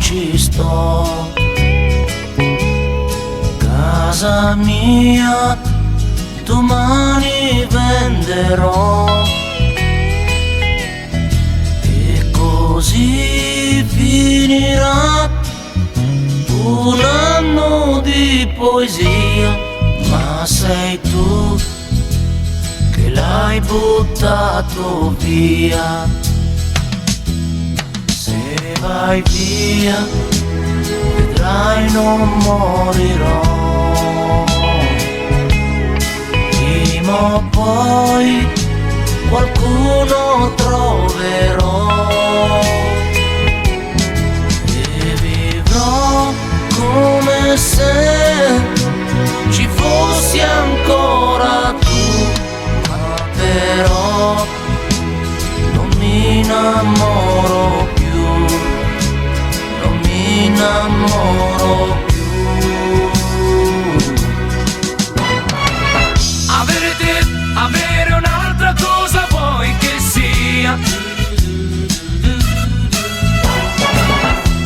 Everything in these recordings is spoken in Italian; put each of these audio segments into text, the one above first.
ci sto. Casa mia domani venderò e così finirà un anno di poesia, ma sei tu che l'hai buttato via. Se vai via vedrai non morirò, prima o poi qualcuno troverò e vivrò come se ci fossi ancora tu, ma però non mi innamoro più, non mi innamoro più. Avere te, avere un'altra cosa vuoi che sia.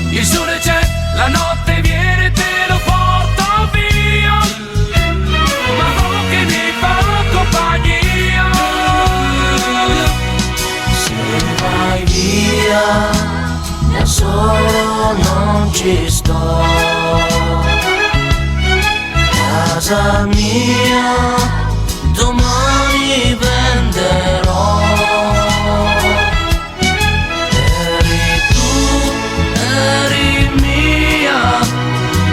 Il sole c'è, la notte viene, te lo porto via, ma non che mi fa compagnia. Se vai via da solo non ci sto. Casa mia domani venderò. Eri tu, eri mia,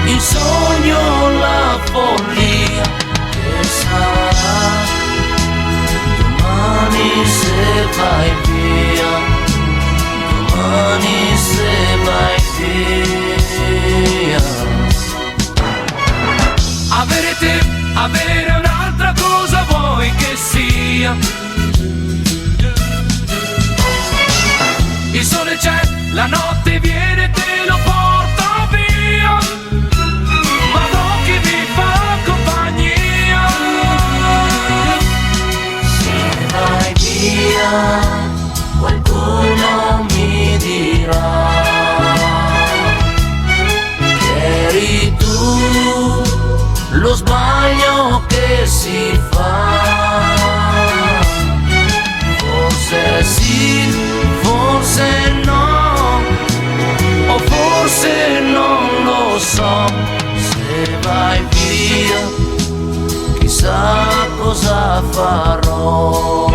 il sogno, la follia che sarà domani se vai via, domani se vai via. Avere te, avere un'altra cosa vuoi che sia. Il sole c'è, la notte viene, te lo porto via, ma non che mi fa compagnia. Se vai via qualcuno mi dirà che eri tu lo sbaglio che si fa. Forse sì, forse no, o forse non lo so. Se vai via chissà cosa farò.